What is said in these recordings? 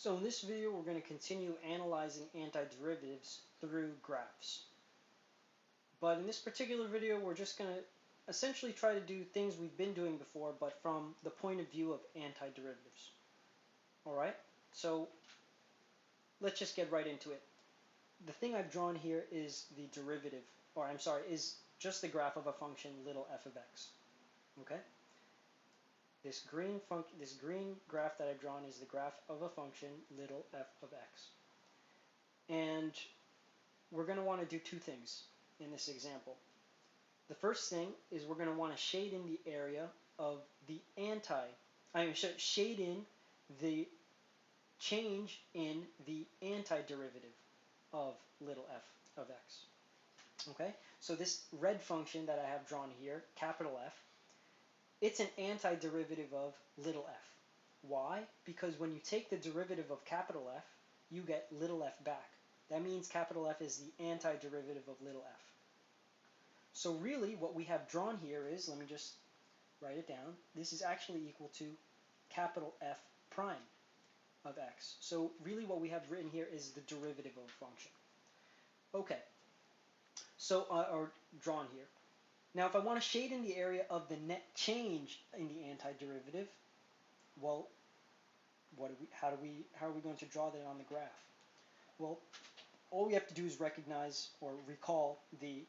So in this video, we're going to continue analyzing antiderivatives through graphs. But in this particular video, we're just going to essentially try to do things we've been doing before, but from the point of view of antiderivatives. Alright, so let's just get right into it. The thing I've drawn here is the derivative, or I'm sorry, is just the graph of a function little f of x. Okay? This green graph that I've drawn is the graph of a function little f of x. And we're going to want to do two things in this example. The first thing is we're going to want to shade in the area of the shade in the change in the antiderivative of little f of x. Okay, so this red function that I have drawn here, capital F, it's an antiderivative of little f. Why? Because when you take the derivative of capital F, you get little f back. That means capital F is the antiderivative of little f. So really what we have drawn here is, let me just write it down, this is actually equal to capital F prime of x. So really what we have written here is the derivative of a function. Okay, so, or drawn here. Now if I want to shade in the area of the net change in the antiderivative, well, how are we going to draw that on the graph? Well, all we have to do is recognize or recall the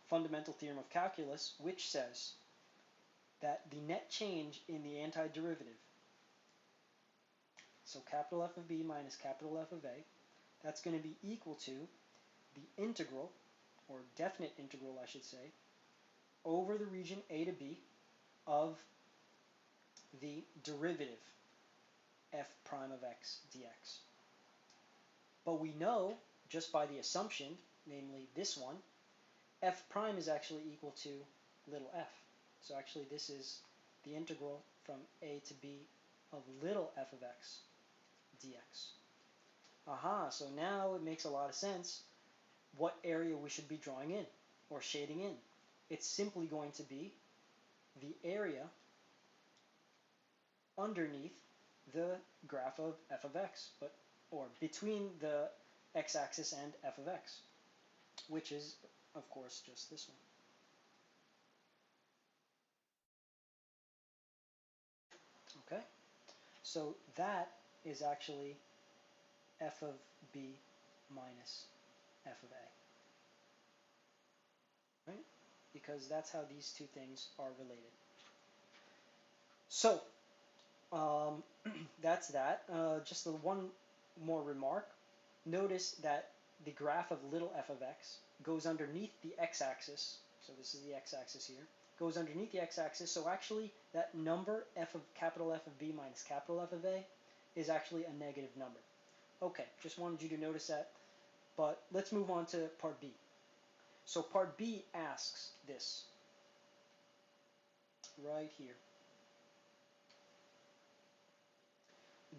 fundamental theorem of calculus, which says that the net change in the antiderivative, so capital F of b minus capital F of a, that's going to be equal to the integral, or definite integral I should say, over the region a to b of the derivative f prime of x dx. But we know, just by the assumption, namely this one, f prime is actually equal to little f. So actually this is the integral from a to b of little f of x dx. Aha, so now it makes a lot of sense what area we should be drawing in, or shading in. It's simply going to be the area underneath the graph of f of x, or between the x-axis and f of x, which is, of course, just this one. Okay, so that is actually f of b minus f of a, right? Because that's how these two things are related. So, that's that. Just the one more remark. Notice that the graph of little f of x goes underneath the x-axis. So this is the x-axis here. Goes underneath the x-axis. So actually, that number f of capital F of b minus capital F of a is actually a negative number. Okay, just wanted you to notice that. But let's move on to part B. So part B asks this right here.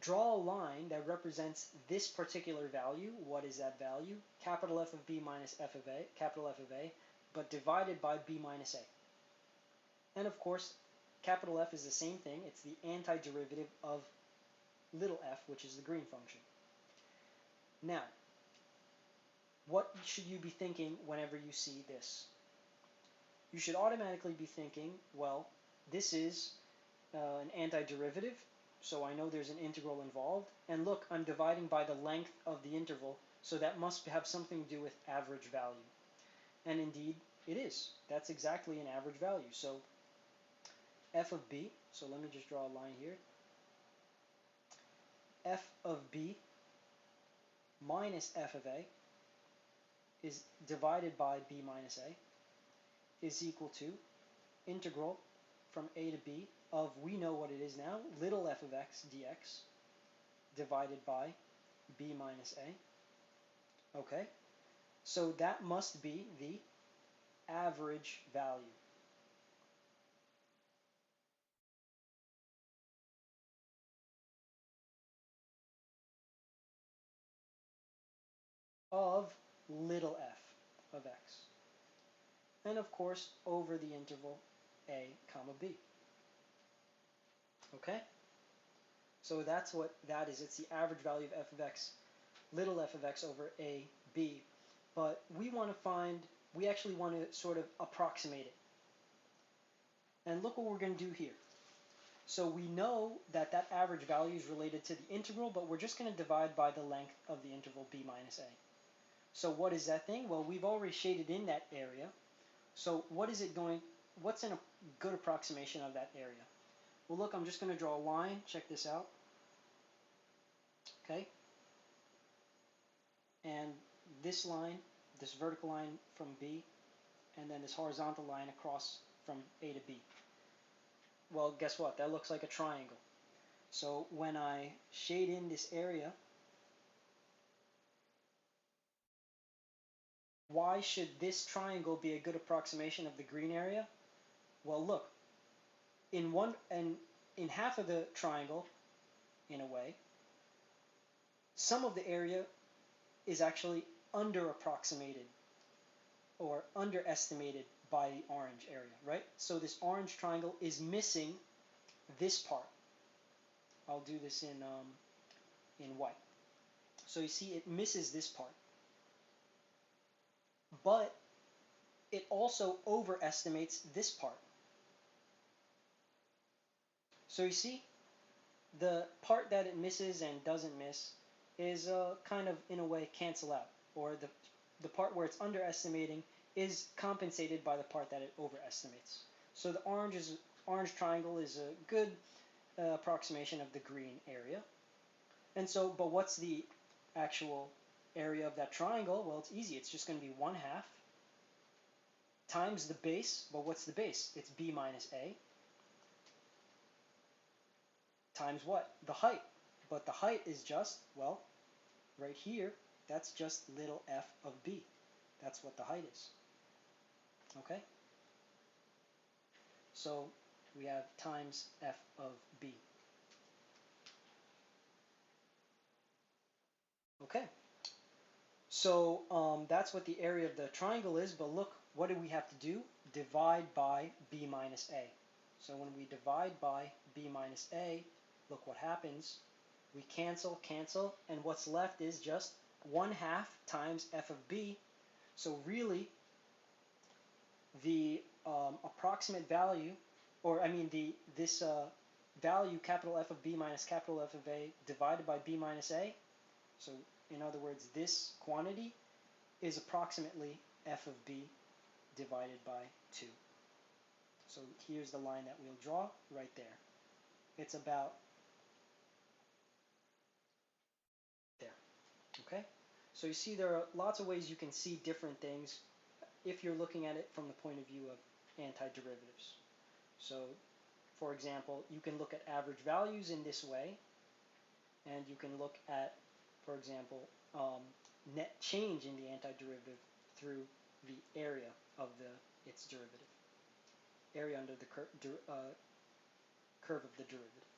Draw a line that represents this particular value. What is that value? Capital F of b minus f of a, capital F of a, but divided by b minus a. And of course, capital F is the same thing. It's the antiderivative of little f, which is the green function. Now, what should you be thinking whenever you see this? You should automatically be thinking, well, this is an antiderivative, so I know there's an integral involved. And look, I'm dividing by the length of the interval, so that must have something to do with average value. And indeed, it is. That's exactly an average value. So f of b, so let me just draw a line here. F of b minus f of a is divided by b minus a is equal to integral from a to b of, we know what it is now, little f of x dx divided by b minus a. Okay, so that must be the average value. Of little f of x. And of course, over the interval a comma b. Okay? So that's what that is. It's the average value of f of x, little f of x over a b. But we actually want to sort of approximate it. And look what we're going to do here. So we know that that average value is related to the integral, but we're just going to divide by the length of the interval b minus a. So what is that thing? Well, we've already shaded in that area. So what's a good approximation of that area? Well, look, I'm just going to draw a line. Check this out. Okay? And this line, this vertical line from B, and then this horizontal line across from A to B. Well, guess what? That looks like a triangle. So when I shade in this area, why should this triangle be a good approximation of the green area? Well, look, in half of the triangle, in a way, some of the area is actually under-approximated or underestimated by the orange area, right? So this orange triangle is missing this part. I'll do this in white. So you see it misses this part. But it also overestimates this part. So you see, the part that it misses and doesn't miss is kind of, in a way, cancel out. Or the part where it's underestimating is compensated by the part that it overestimates. So the orange triangle is a good approximation of the green area. And so, but what's the actual area of that triangle? Well, it's easy. It's just going to be 1/2 times the base. But what's the base? It's b minus a times what? The height. But the height is just, well, right here, that's just little f of b. That's what the height is. Okay? So we have times f of b. Okay. So that's what the area of the triangle is, but look, what do we have to do? Divide by b minus a. So when we divide by b minus a, look what happens. We cancel, and what's left is just 1/2 times f of b. So really, the approximate value, or I mean this value, capital F of b minus capital F of a, divided by b minus a, so in other words, this quantity is approximately f of b divided by 2. So here's the line that we'll draw right there. It's about there. Okay? So you see there are lots of ways you can see different things if you're looking at it from the point of view of antiderivatives. So for example, you can look at average values in this way, and you can look at, for example, net change in the antiderivative through the area of its derivative, area under the curve of the derivative.